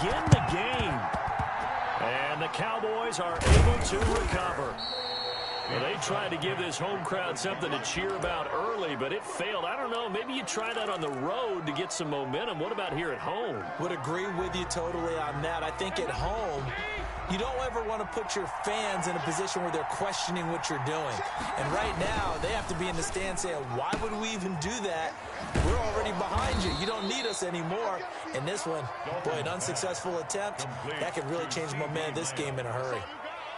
begin the game. And the Cowboys are able to recover. Well, they tried to give this home crowd something to cheer about early, but it failed. I don't know. Maybe you try that on the road to get some momentum. What about here at home? Would agree with you totally on that. I think at home, you don't ever want to put your fans in a position where they're questioning what you're doing. And right now, they have to be in the stand saying, why would we even do that? We're already behind you. You don't need us anymore. And this one, boy, an unsuccessful attempt, that could really change the momentum of this game in a hurry.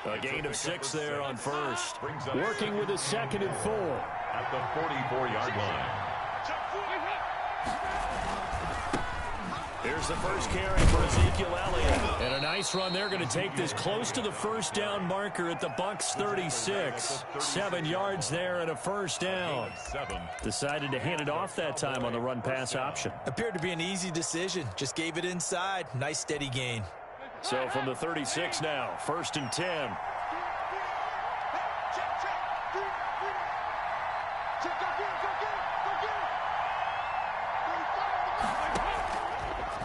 A gain of 6 there on first. Working with a 2nd and 4. At the 44-yard line. Here's the first carry for Ezekiel Elliott. And a nice run. They're going to take this close to the first down marker at the Bucs 36. 7 yards there and a first down. Decided to hand it off that time on the run-pass option. Appeared to be an easy decision. Just gave it inside. Nice steady gain. So from the 36 now, 1st and 10.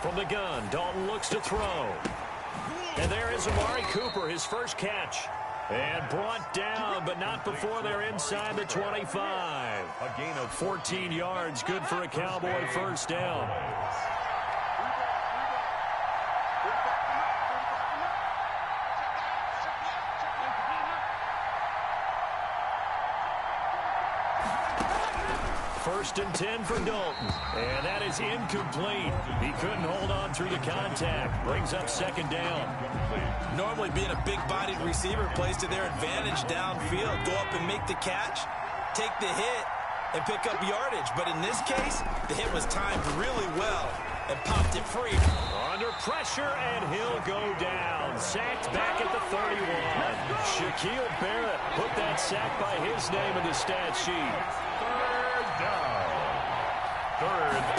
From the gun, Dalton looks to throw. And there is Amari Cooper, his first catch. And brought down, but not before they're inside the 25. A gain of 14 yards, good for a Cowboy first down. First and 10 for Dalton. And that is incomplete. He couldn't hold on through the contact. Brings up 2nd down. Normally being a big-bodied receiver plays to their advantage downfield. Go up and make the catch, take the hit, and pick up yardage. But in this case, the hit was timed really well and popped it free. Under pressure, and he'll go down. Sacked back at the 31. Shaquille Barrett put that sack by his name in the stat sheet. Third and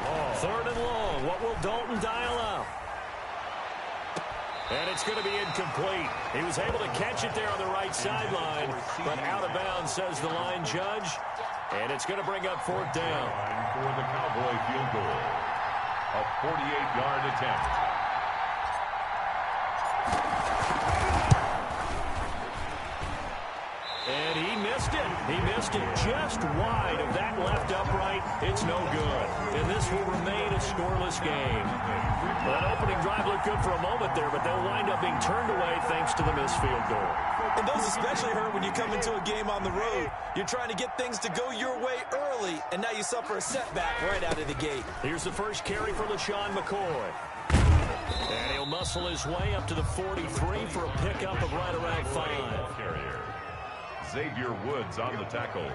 long. 3rd and long. What will Dalton dial up? And it's going to be incomplete. He was able to catch it there on the right sideline, but out of bounds, says the line judge. And it's going to bring up 4th down. For the Cowboy field goal. A 48-yard attempt. And he missed it. He missed it just wide of that left upright. It's no good. And this will remain a scoreless game. Well, that opening drive looked good for a moment there, but they'll wind up being turned away thanks to the missed field goal. And those especially hurt when you come into a game on the road. You're trying to get things to go your way early, and now you suffer a setback right out of the gate. Here's the first carry for LaShawn McCoy. And he'll muscle his way up to the 43 for a pickup of right around 5. Carrier. Xavier Woods on the tackle.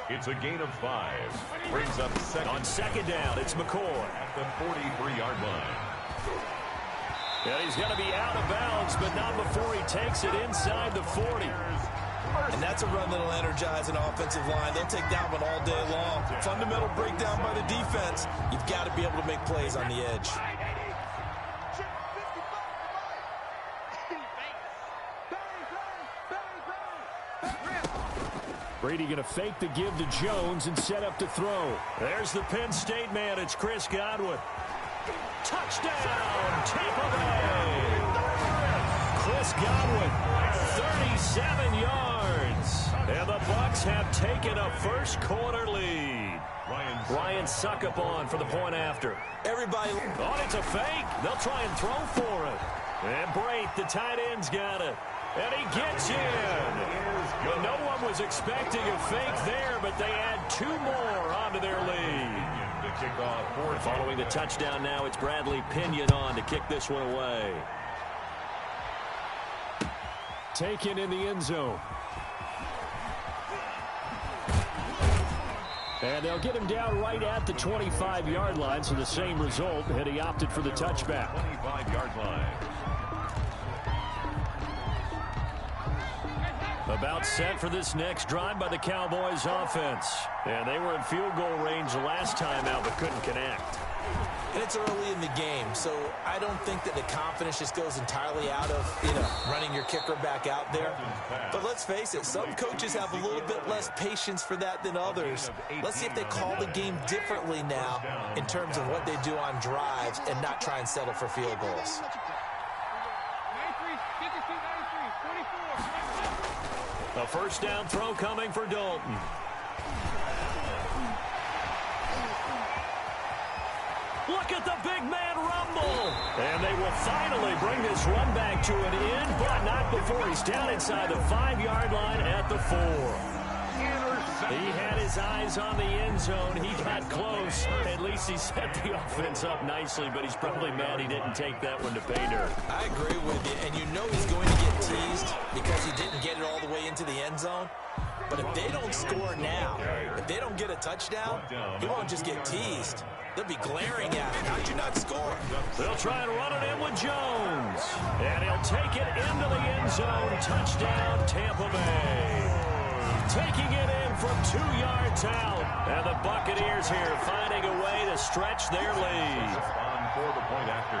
It's a gain of 5. Brings up 2nd. On 2nd down, it's McCoy. At the 43-yard line. And he's going to be out of bounds, but not before he takes it inside the 40. And that's a run that'll energize an offensive line. They'll take that one all day long. Fundamental breakdown by the defense. You've got to be able to make plays on the edge. Brady going to fake the give to Jones and set up to throw. There's the Penn State man. It's Chris Godwin. Touchdown, Tampa Bay. Chris Godwin, 37 yards. And the Bucs have taken a first quarter lead. Ryan Suckup on for the point after. Everybody. Oh, it's a fake. They'll try and throw for it. And Brate, the tight end's got it. And he gets in. Well, no one was expecting a fake there, but they add 2 more onto their lead. Following the touchdown now, it's Bradley Pinion on to kick this one away. Taken in the end zone. And they'll get him down right at the 25-yard line, so the same result, and he opted for the touchback. 25-yard line. About set for this next drive by the Cowboys offense. And they were in field goal range the last time out, but couldn't connect. And it's early in the game, so I don't think that the confidence just goes entirely out of, running your kicker back out there. But let's face it, some coaches have a little bit less patience for that than others. Let's see if they call the game differently now in terms of what they do on drives and not try and settle for field goals. A first down throw coming for Dalton. Look at the big man rumble. And they will finally bring this run back to an end, but not before he's down inside the 5-yard line at the 4. He had his eyes on the end zone. He got close. At least he set the offense up nicely, but he's probably mad he didn't take that one to pay dirt. I agree with you, and you know he's going to get teased because he didn't get it all the way into the end zone. But if they don't score now, if they don't get a touchdown, he won't just get teased. They'll be glaring at him. How'd you not score? They'll try and run it in with Jones. And he'll take it into the end zone. Touchdown, Tampa Bay. Taking it in from 2 yards out. And the Buccaneers here finding a way to stretch their lead. On for the point after.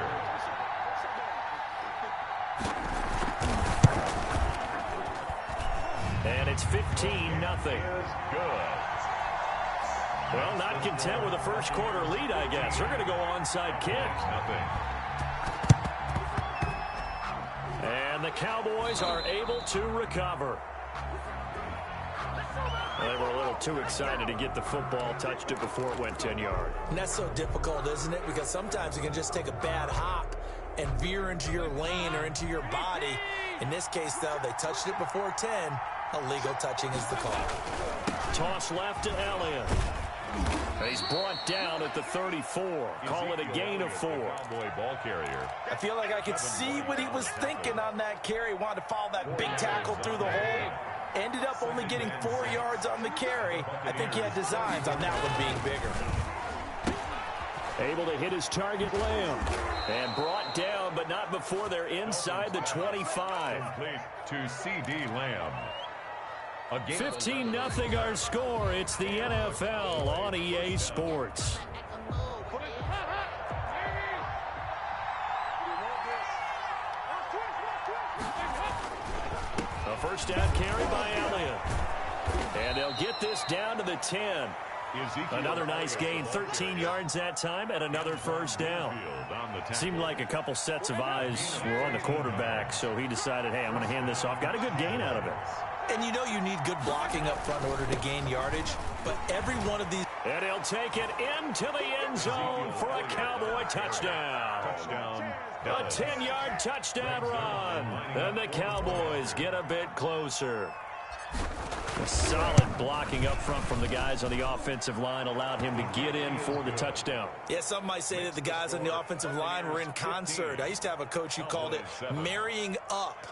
And it's 15-0. Good. Well, not content with a first quarter lead, I guess. They're going to go onside kick. Nothing. And the Cowboys are able to recover. They were a little too excited to get the football, touched it before it went 10 yards. And that's so difficult, isn't it? Because sometimes you can just take a bad hop and veer into your lane or into your body. In this case, though, they touched it before 10. Illegal touching is the call. Toss left to Elliott. He's brought down at the 34. Call it a gain of 4. Cowboy ball carrier. I feel like I could see what he was thinking on that carry. Wanted to follow that big tackle through the hole. Ended up only getting 4 yards on the carry. I think he had designs on that one being bigger. Able to hit his target, Lamb. And brought down, but not before they're inside the 25. Complete to C.D. Lamb. 15-0 our score. It's the NFL on EA Sports. A first down carry by Elliott. And they'll get this down to the 10. Another nice gain, 13 yards that time, and another first down. Seemed like a couple sets of eyes were on the quarterback, so he decided, hey, I'm going to hand this off. Got a good gain out of it. And you know you need good blocking up front in order to gain yardage, but every one of these... And he'll take it into the end zone for a Cowboy touchdown. A 10-yard touchdown run. And the Cowboys get a bit closer. A solid blocking up front from the guys on the offensive line allowed him to get in for the touchdown. Yeah, some might say that the guys on the offensive line were in concert. I used to have a coach who called it marrying up,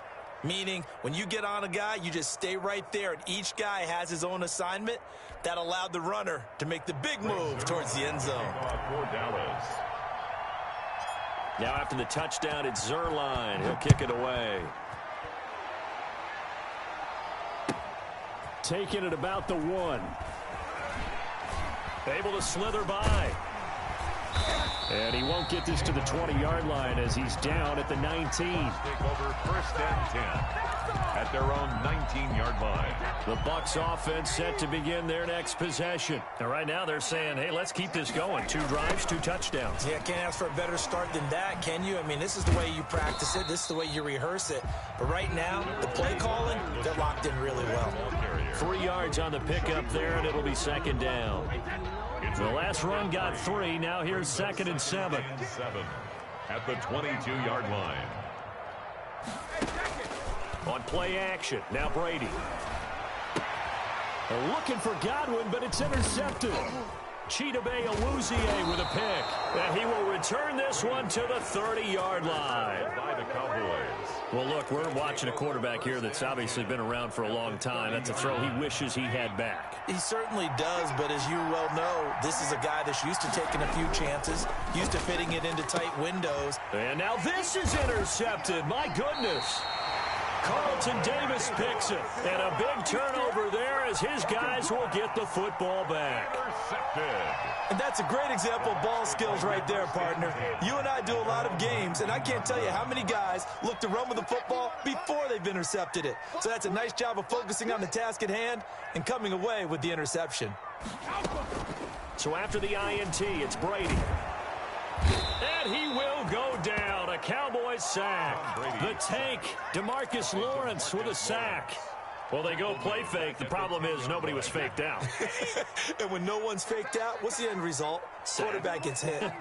meaning when you get on a guy, you just stay right there, and each guy has his own assignment. That allowed the runner to make the big move towards the end zone. Now after the touchdown, it's Zerline. He'll kick it away. Taking it about the 1. Able to slither by. And he won't get this to the 20-yard line as he's down at the 19. Take over first and 10 at their own 19-yard line. The Bucs offense set to begin their next possession. And right now they're saying, hey, let's keep this going. 2 drives, 2 touchdowns. Yeah, can't ask for a better start than that, can you? I mean, this is the way you practice it. This is the way you rehearse it. But right now, the play calling, they're locked in really well. 3 yards on the pickup there, and it'll be second down. The last run got 3. Now here's 2nd and 7. 7 at the 22-yard line. On play action, now Brady. Looking for Godwin, but it's intercepted. Chidobe Awuzie with a pick. And he will return this one to the 30-yard line. By the Cowboys. Well, look, we're watching a quarterback here that's obviously been around for a long time. That's a throw he wishes he had back. He certainly does, but as you well know, this is a guy that's used to taking a few chances, used to fitting it into tight windows. And now this is intercepted. My goodness. Carlton Davis picks it. And a big turnover there as his guys will get the football back. And that's a great example of ball skills right there, partner. You and I do a lot of games, and I can't tell you how many guys look to run with the football before they've intercepted it. So that's a nice job of focusing on the task at hand and coming away with the interception. So after the INT, it's Brady. And he will go down. A Cowboys sack. The tank, DeMarcus Lawrence with a sack. Well, they go play fake. The problem is nobody was faked out. And when no one's faked out, what's the end result? Quarterback gets hit.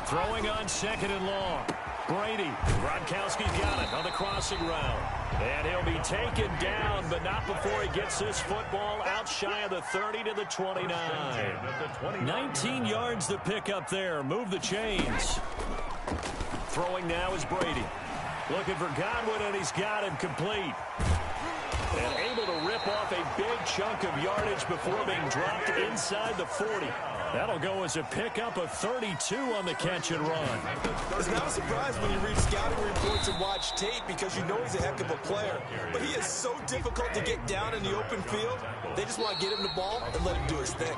Throwing on 2nd and long. Brady. Gronkowski's got it on the crossing route. And he'll be taken down, but not before he gets this football out shy of the 30 to the 29. 19 yards to pick up there. Move the chains. Throwing now is Brady. Looking for Godwin, and he's got him complete. And able to rip off a big chunk of yardage before being dropped inside the 40. That'll go as a pickup of 32 on the catch and run. It's not a surprise when you read scouting reports and watch tape because you know he's a heck of a player. But he is so difficult to get down in the open field. They just want to get him the ball and let him do his thing.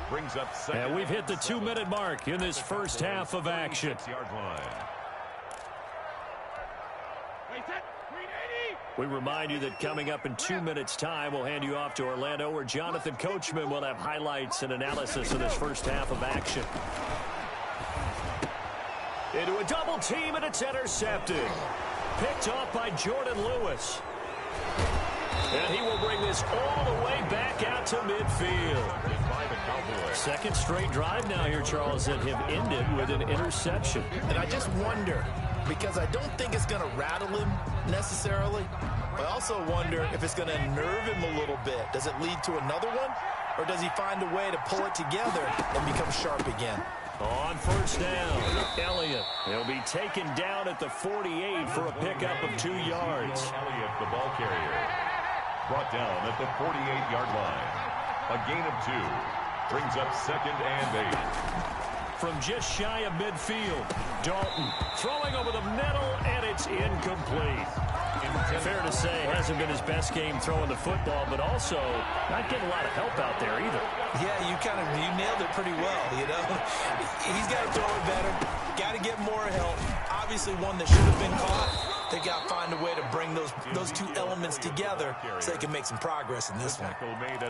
Brings up second. And we've hit the 2-minute mark in this first half of action. We remind you that coming up in 2 minutes' time, we'll hand you off to Orlando, where Jonathan Coachman will have highlights and analysis of this first half of action. Into a double team, and it's intercepted. Picked off by Jordan Lewis. And he will bring this all the way back out to midfield. Second straight drive now here, Charles, that have ended with an interception. And I just wonder, because I don't think it's going to rattle him necessarily, but I also wonder if it's going to nerve him a little bit. Does it lead to another one, or does he find a way to pull it together and become sharp again? On first down, Elliott. He'll be taken down at the 48 for a pickup of 2 yards. Elliott, the ball carrier, brought down at the 48-yard line. A gain of 2. Brings up 2nd and 8. From just shy of midfield, Dalton throwing over the middle, and it's incomplete. Fair to say, hasn't been his best game throwing the football, but also not getting a lot of help out there either. Yeah, you nailed it pretty well, you know. He's got to throw it better, got to get more help. Obviously one that should have been caught. They got to find a way to bring those two elements together so they can make some progress in this one.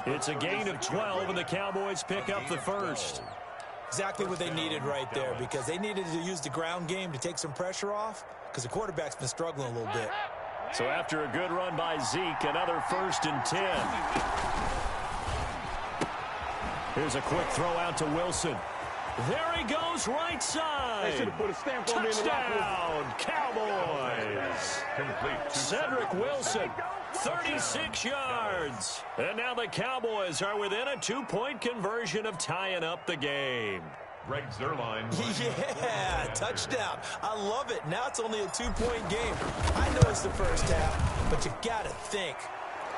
It's a gain of 12, and the Cowboys pick up the first. Exactly what they needed right there, because they needed to use the ground game to take some pressure off, because the quarterback's been struggling a little bit. So after a good run by Zeke, another 1st and 10. Here's a quick throw out to Wilson. There he goes, right side. Touchdown, Cowboys. Complete. Cedric Wilson, 36 yards. And now the Cowboys are within a 2-point conversion of tying up the game. Greg Zuerlein. Yeah, touchdown. I love it. Now it's only a 2-point game. I know it's the first half, but you got to think.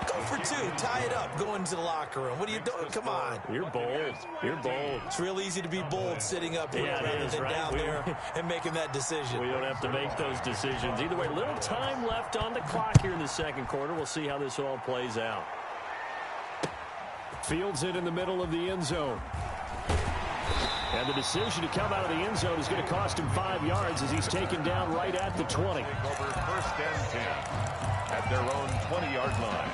Go for 2. Tie it up. Go into the locker room. What are you doing? Come on. You're bold. You're bold. It's real easy to be bold sitting up here rather than down there and making that decision. We don't have to make those decisions. Either way, little time left on the clock here in the second quarter. We'll see how this all plays out. Fields it in the middle of the end zone. And the decision to come out of the end zone is going to cost him 5 yards as he's taken down right at the 20. Over 1st and 10 at their own 20-yard line.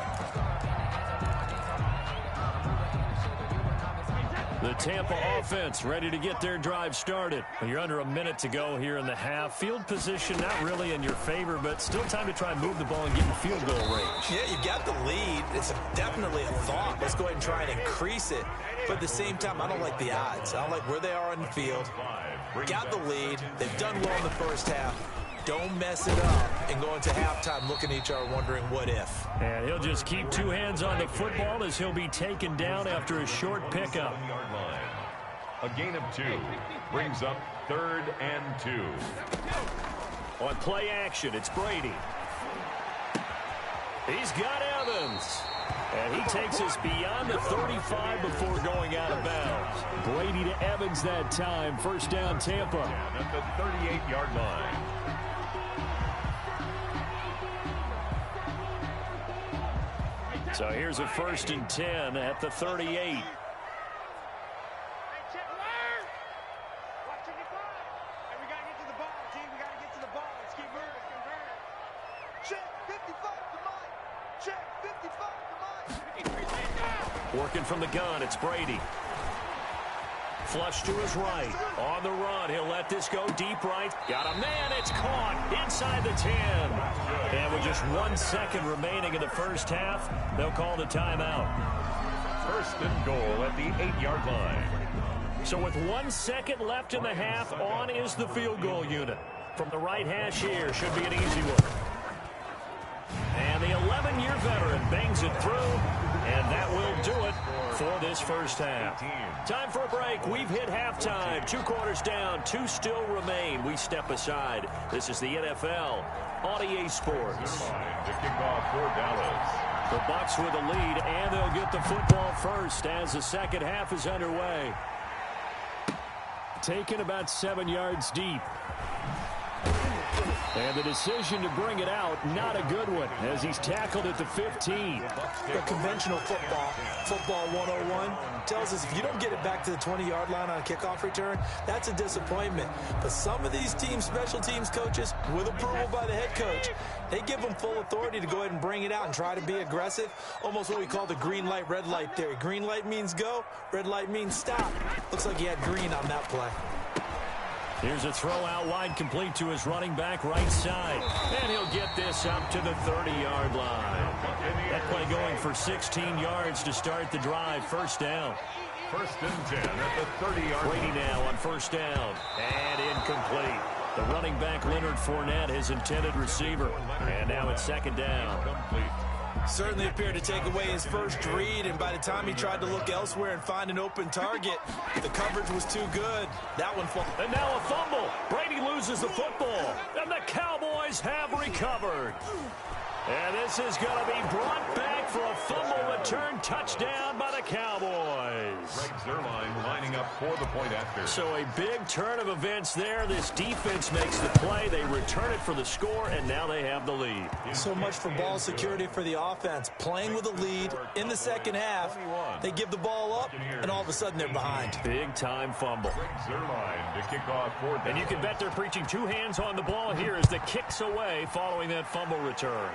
The Tampa offense ready to get their drive started. You're under a minute to go here in the half. Field position not really in your favor, but still time to try and move the ball and get in field goal range. Yeah, you got the lead. It's definitely a thought. Let's go ahead and try and increase it. But at the same time, I don't like the odds. I don't like where they are on the field. Got the lead. They've done well in the first half. Don't mess it up and go into halftime looking at each other wondering what if. And he'll just keep 2 hands on the football as he'll be taken down after a short pickup. A gain of 2 brings up 3rd and 2. On play action, it's Brady. He's got Evans. And he takes us beyond the 35 before going out of bounds. Brady to Evans that time. First down, Tampa. At the 38-yard line. So here's a 1st and 10 at the 38. Working from the gun, it's Brady. Flush to his right. On the run, he'll let this go deep right. Got a man, it's caught inside the 10. And with just 1 second remaining in the first half, they'll call the timeout. 1st and goal at the 8-yard line. So with 1 second left in the half, on is the field goal unit. From the right hash here, should be an easy one. And the 11-year veteran bangs it through, and that will do it for this first half. Time for a break. We've hit halftime. 2 quarters down, 2 still remain. We step aside. This is the NFL on EA Sports. To kick off for Dallas. The Bucs with a lead, and they'll get the football first as the second half is underway. Taken about 7 yards deep. And the decision to bring it out, not a good one, as he's tackled at the 15. The conventional football 101, tells us if you don't get it back to the 20-yard line on a kickoff return, that's a disappointment. But some of these special teams coaches, with approval by the head coach, they give them full authority to go ahead and bring it out and try to be aggressive. Almost what we call the green light, red light theory. Green light means go, red light means stop. Looks like he had green on that play. Here's a throw out wide, complete to his running back right side. And he'll get this up to the 30-yard line. That play going for 16 yards to start the drive. First down. 1st and 10 at the 30-yard line. Brady now on first down. And incomplete. The running back, Leonard Fournette, his intended receiver. And now it's 2nd down. Complete. Certainly appeared to take away his first read, and by the time he tried to look elsewhere and find an open target, the coverage was too good. That one fell. And now a fumble. Brady loses the football, and the Cowboys have recovered. And this is going to be brought back for a fumble return touchdown by the Cowboys. Greg Zuerlein lining up for the point after. So a big turn of events there. This defense makes the play. They return it for the score, and now they have the lead. So much for ball security for the offense. Playing with a lead in the second half, they give the ball up, and all of a sudden they're behind. Big-time fumble. Greg Zuerlein to kick off for Dallas. And you can bet they're preaching 2 hands on the ball here as the kick's away following that fumble return.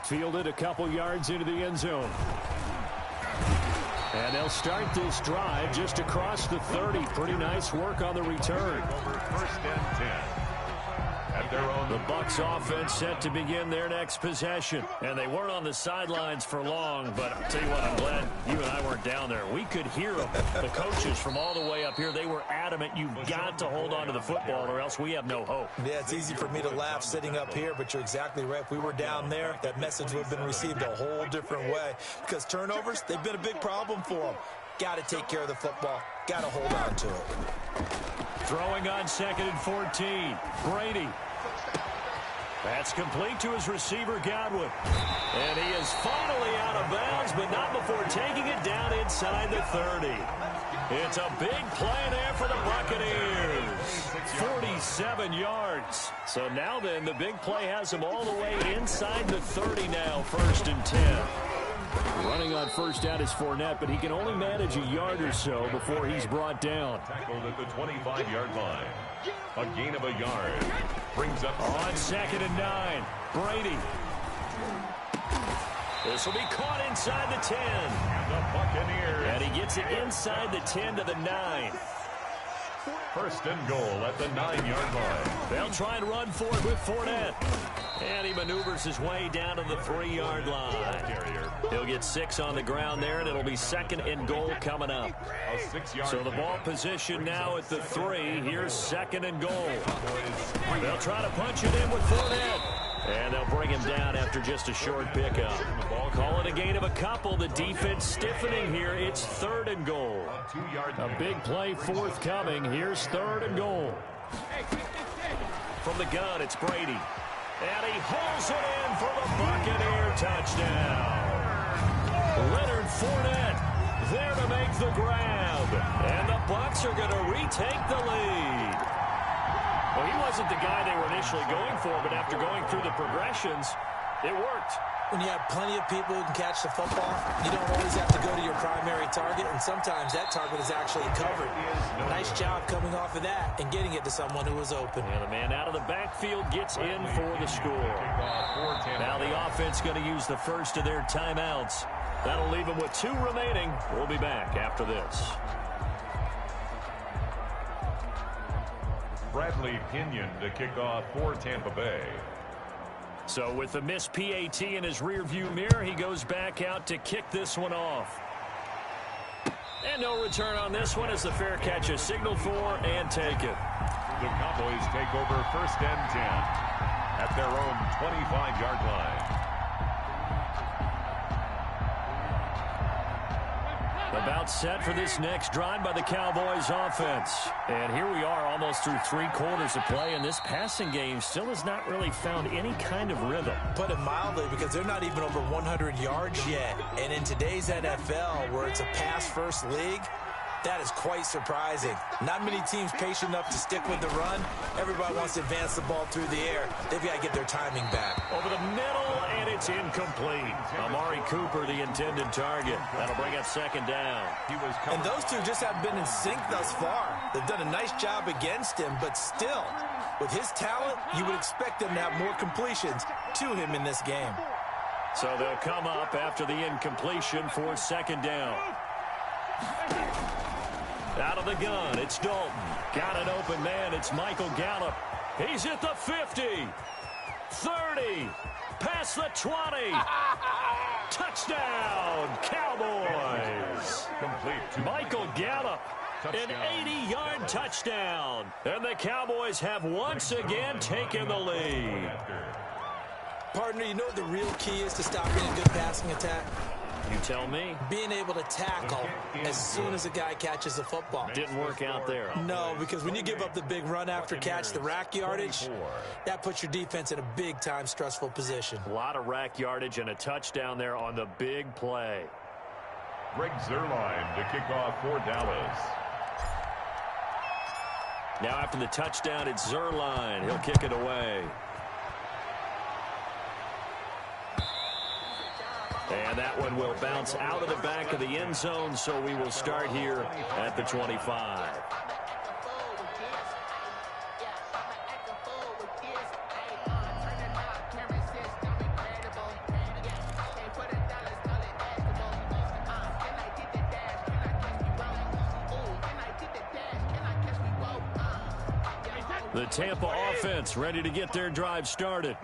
Fielded a couple yards into the end zone. And they'll start this drive just across the 30. Pretty nice work on the return. 1st and 10. At their own. The Bucs offense set to begin their next possession. And they weren't on the sidelines for long, but I'll tell you what, I'm glad you and I weren't down there. We could hear them. The coaches from all the way up here, they were adamant, you've got to hold on to the football or else we have no hope. Yeah, it's easy for me to laugh sitting up here, but you're exactly right. If we were down there, that message would have been received a whole different way. Because turnovers, they've been a big problem for them. Got to take care of the football. Got to hold on to it. Throwing on 2nd and 14. Brady. That's complete to his receiver, Godwin. And he is finally out of bounds, but not before taking it down inside the 30. It's a big play there for the Buccaneers. 47 yards. So now then, the big play has him all the way inside the 30 now, 1st and 10. Running on first down is Fournette, but he can only manage a yard or so before he's brought down. Tackled at the 25-yard line. A gain of a yard. Brings up on 2nd and 9. Brady. This will be caught inside the 10. The Buccaneers. And he gets it inside the 10 to the 9. 1st and goal at the 9-yard line. They'll try and run for it with Fournette. And he maneuvers his way down to the 3-yard line. He'll get 6 on the ground there, and it'll be 2nd and goal coming up. So the ball position now at the 3. Here's 2nd and goal. They'll try to punch it in with Fournette. And they'll bring him down after just a short pickup. Call it a gain of a couple. The defense stiffening here. It's 3rd and goal. A big play forthcoming. Here's 3rd and goal. From the gun, it's Brady. And he hauls it in for the Buccaneer touchdown. Leonard Fournette there to make the grab. And the Bucs are going to retake the lead. Well, he wasn't the guy they were initially going for, but after going through the progressions, it worked. When you have plenty of people who can catch the football, you don't always have to go to your primary target, and sometimes that target is actually covered. Nice job coming off of that and getting it to someone who was open. And the man out of the backfield gets in for the score. Now the offense going to use the first of their timeouts. That'll leave them with 2 remaining. We'll be back after this. Bradley Pinion to kick off for Tampa Bay. So with the missed PAT in his rearview mirror, he goes back out to kick this one off. And no return on this one as the fair catch is signaled for and taken. The Cowboys take over 1st and 10 at their own 25-yard line. About set for this next drive by the Cowboys offense. And here we are almost through 3 quarters of play, and this passing game still has not really found any kind of rhythm. Put it mildly, because they're not even over 100 yards yet. And in today's NFL, where it's a pass-first league, that is quite surprising. Not many teams patient enough to stick with the run. Everybody wants to advance the ball through the air. They've got to get their timing back. Over the middle, and it's incomplete. Amari Cooper, the intended target. That'll bring up 2nd down. And those two just haven't been in sync thus far. They've done a nice job against him, but still, with his talent, you would expect them to have more completions to him in this game. So they'll come up after the incompletion for 2nd down. Out of the gun, it's Dalton. Got an open man, it's Michael Gallup. He's at the 50, 30, past the 20. Touchdown, Cowboys. Complete to Michael Gallup, an 80-yard touchdown. And the Cowboys have once again taken the lead. Partner, you know what the real key is to stopping a good passing attack? You tell me. Being able to tackle as soon as a guy catches the football. Didn't work out there. No, because when you give up the big run after catch, the rack yardage, that puts your defense in a big-time stressful position. A lot of rack yardage and a touchdown there on the big play. Greg Zuerlein to kick off for Dallas. Now after the touchdown, it's Zuerlein. He'll kick it away. And that one will bounce out of the back of the end zone, so we will start here at the 25. The Tampa offense ready to get their drive started.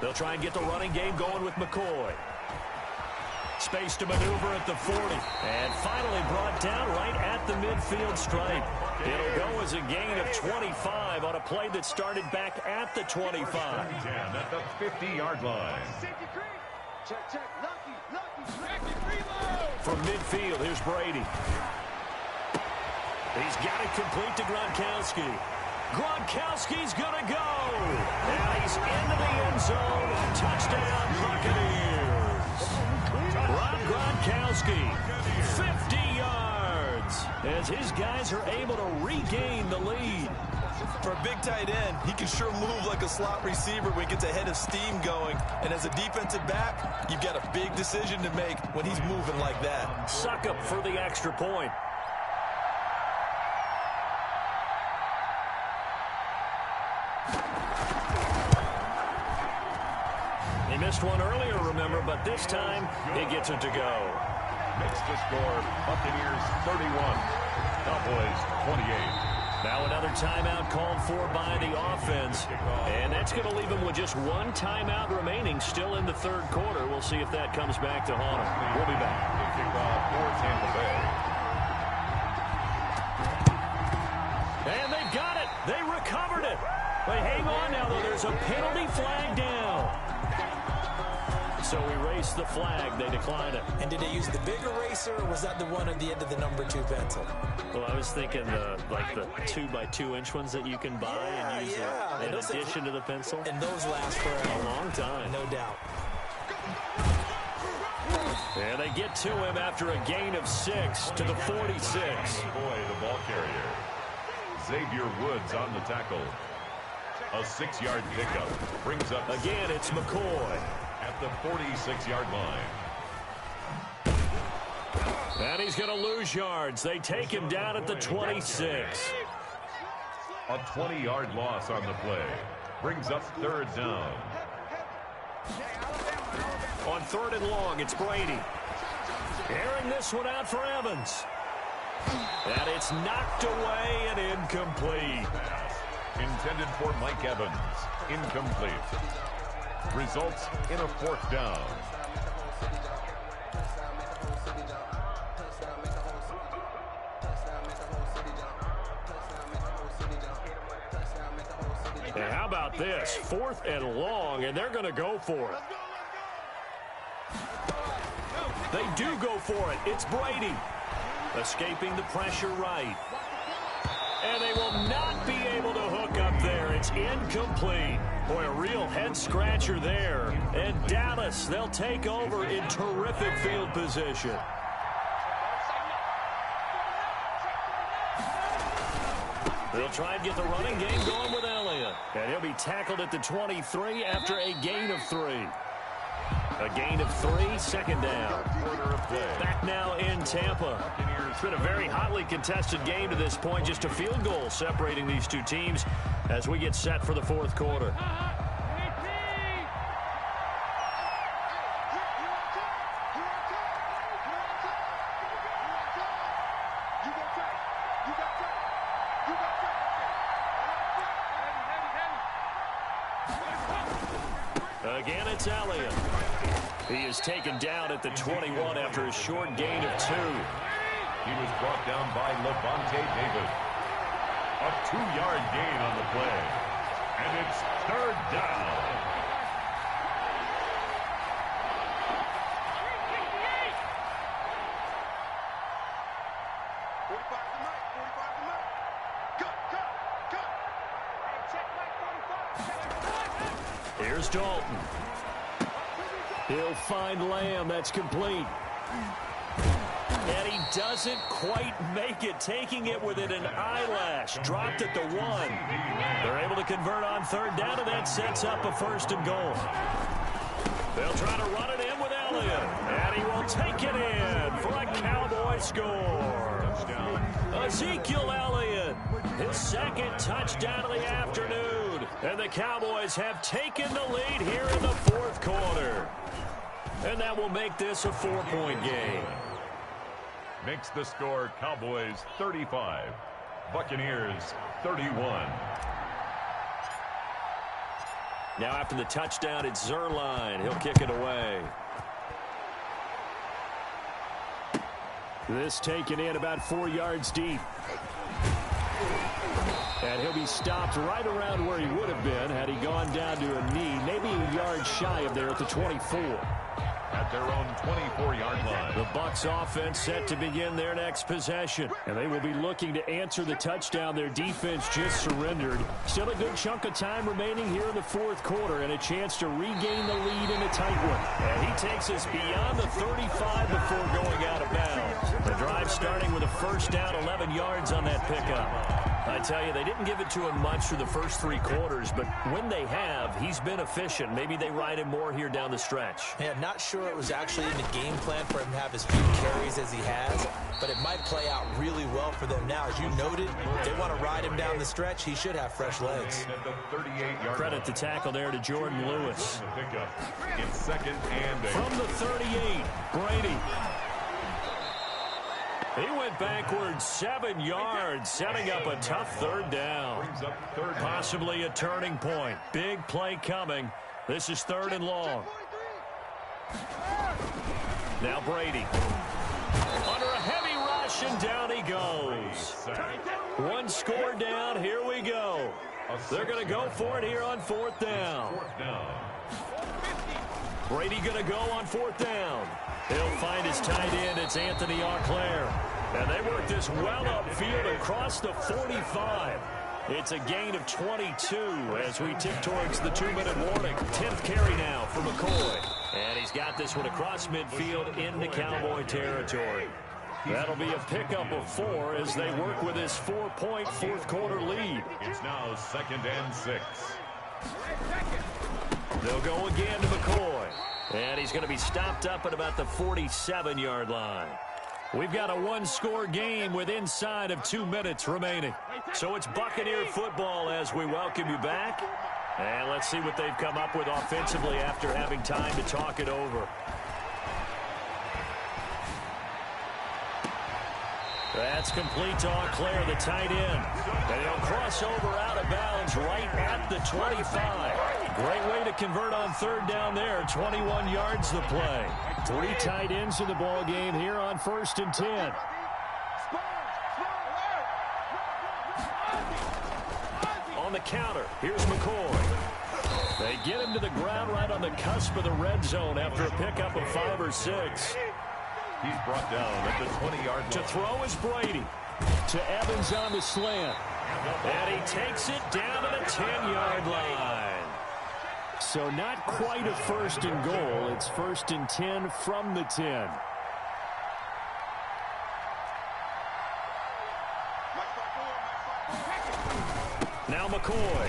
They'll try and get the running game going with McCoy. Space to maneuver at the 40. And finally brought down right at the midfield stripe. It'll go as a gain of 25 on a play that started back at the 25. At the 50-yard line. From midfield, here's Brady. He's got it complete to Gronkowski. Gronkowski's going to go. And he's into the end zone. Touchdown, Buccaneers. Rob Gronkowski, 50 yards, as his guys are able to regain the lead. For a big tight end, he can sure move like a slot receiver when he gets a head of steam going. And as a defensive back, you've got a big decision to make when he's moving like that. Suck up for the extra point. Missed one earlier, remember, but this time he gets it to go. Makes the score Buccaneers 31, Cowboys 28. Now another timeout called for by the offense, and that's going to leave them with just one timeout remaining still in the 3rd quarter. We'll see if that comes back to haunt them. We'll be back. The kickoff for Tampa Bay. And they've got it. They recovered it. But hang on now, though. There's a penalty flag down. So erase the flag. They decline it. And did they use the big eraser, or was that the one at the end of the number 2 pencil? Well, I was thinking like the 2x2-inch ones that you can buy and use in addition to the pencil. And those last for a long time. No doubt. And they get to him after a gain of 6 to the 46. Boy, the ball carrier. Xavier Woods on the tackle. A 6-yard pickup brings up... Again, it's McCoy. At the 46-yard line. And he's going to lose yards. They take him down at the 26. A 20-yard loss on the play. Brings up 3rd down. On 3rd and long, it's Brady. Airing this one out for Evans. And it's knocked away and incomplete. Intended for Mike Evans. Incomplete. Results in a 4th down. And how about this? 4th and long, and they're going to go for it. They do go for it. It's Brady. Escaping the pressure right. And they will not be able to hook up there. It's incomplete. Boy, a real head-scratcher there. And Dallas, they'll take over in terrific field position. They'll try and get the running game going with Elliott. And he'll be tackled at the 23 after a gain of 3. A gain of 3, 2nd down. Back now in Tampa. It's been a very hotly contested game to this point. Just a field goal separating these two teams as we get set for the 4th quarter. Again, it's Elliott. He is taken down at the 21 after a short gain of 2. He was brought down by Levante David. A 2-yard gain on the play. And it's 3rd down. Here's Dalton. He'll find Lamb. That's complete. And he doesn't quite make it, taking it within an eyelash. Dropped at the 1. They're able to convert on 3rd down, and that sets up a 1st and goal. They'll try to run it in with Elliott. And he will take it in for a Cowboy score. Ezekiel Elliott, his 2nd touchdown of the afternoon. And the Cowboys have taken the lead here in the 4th quarter. And that will make this a 4-point game. Makes the score Cowboys 35, Buccaneers 31. Now after the touchdown, it's Zerline. He'll kick it away. This taken in about 4 yards deep. And he'll be stopped right around where he would have been had he gone down to a knee, maybe a yard shy of there at the 24. At their own 24-yard line. The Bucs offense set to begin their next possession. And they will be looking to answer the touchdown their defense just surrendered. Still a good chunk of time remaining here in the 4th quarter and a chance to regain the lead in a tight one. And he takes us beyond the 35 before going out of bounds. The drive starting with a 1st down, 11 yards on that pickup. I tell you, they didn't give it to him much through the first 3 quarters, but when they have, he's been efficient. Maybe they ride him more here down the stretch. Yeah, not sure it was actually in the game plan for him to have as few carries as he has, but it might play out really well for them now. As you noted, if they want to ride him down the stretch, he should have fresh legs. Credit the tackle there to Jordan Lewis. It's 2nd and 8. From the 38, Brady. He went backwards 7 yards, setting up a tough 3rd down. Possibly a turning point. Big play coming. This is 3rd and long. Now Brady. Under a heavy rush, and down he goes. 1 score down. Here we go. They're going to go for it here on 4th down. Brady going to go on 4th down. He'll find his tight end. It's Anthony Auclair. And they work this well upfield across the 45. It's a gain of 22 as we tick towards the 2-minute warning. 10th carry now for McCoy. And he's got this one across midfield into Cowboy territory. That'll be a pickup of 4 as they work with this 4-point fourth-quarter lead. It's now 2nd and 6. They'll go again to McCoy. And he's going to be stopped up at about the 47-yard line. We've got a one-score game with inside of 2 minutes remaining. So it's Buccaneer football as we welcome you back. And let's see what they've come up with offensively after having time to talk it over. That's complete to Auclair, the tight end. And he'll cross over out of bounds right at the 25. Great way to convert on third down there. 21 yards the play. 3 tight ends in the ball game here on 1st and 10. On the counter, here's McCoy. They get him to the ground right on the cusp of the red zone after a pickup of 5 or 6. He's brought down at the 20-yard line. To throw is Brady. To Evans on the slant. And he takes it down to the 10-yard line. So not quite a 1st and goal. It's 1st and 10 from the 10. Now McCoy.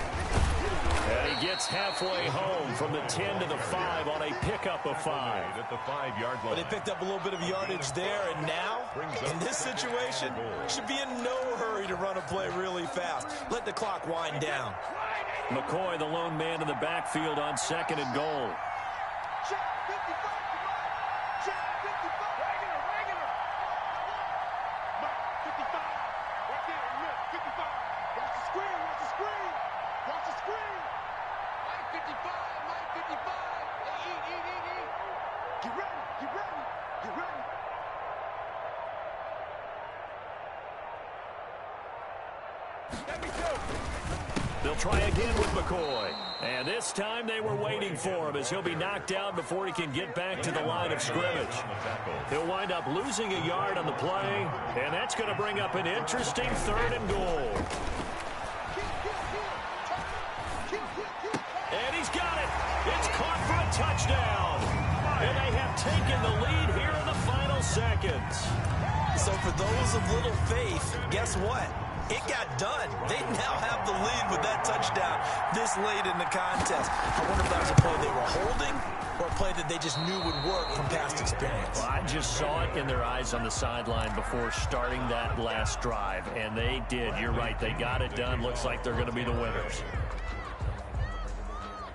And he gets halfway home from the 10 to the 5 on a pickup of 5. At the 5-yard line. But they picked up a little bit of yardage there, and now, in this situation, should be in no hurry to run a play really fast. Let the clock wind down. McCoy, the lone man in the backfield on 2nd and goal. They'll try again with McCoy. And this time they were waiting for him as he'll be knocked down before he can get back to the line of scrimmage. He'll wind up losing a yard on the play, and that's going to bring up an interesting 3rd and goal. And he's got it. It's caught for a touchdown. And they have taken the lead here in the final seconds. So for those of little faith, guess what? It got done. They now have the lead with that touchdown this late in the contest. I wonder if that was a play they were holding or a play that they just knew would work from past experience. Well, I just saw it in their eyes on the sideline before starting that last drive, and they did. You're right. They got it done. Looks like they're going to be the winners.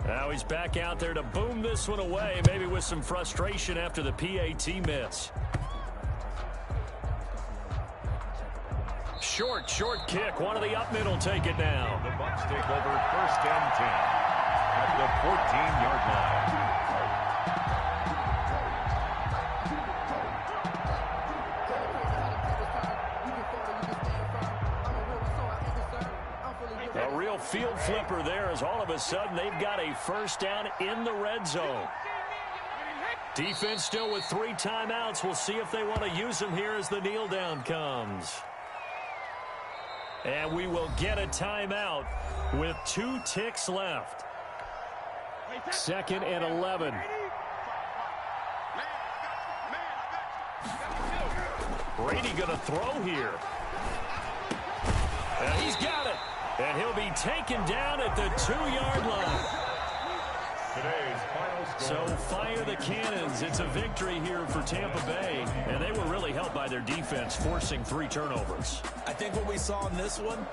Now he's back out there to boom this one away, maybe with some frustration after the PAT miss. Short kick. One of the up middle take it now. The Bucs take over 1st and 10 at the 14-yard line. A real field flipper there as all of a sudden they've got a 1st down in the red zone. Defense still with 3 timeouts. We'll see if they want to use them here as the kneel down comes. And we will get a timeout with 2 ticks left. 2nd and 11. Brady going to throw here. And he's got it. And he'll be taken down at the 2-yard line. Today's final score. So fire the cannons. It's a victory here for Tampa Bay. And they were really helped by their defense, forcing 3 turnovers. I think what we saw in this one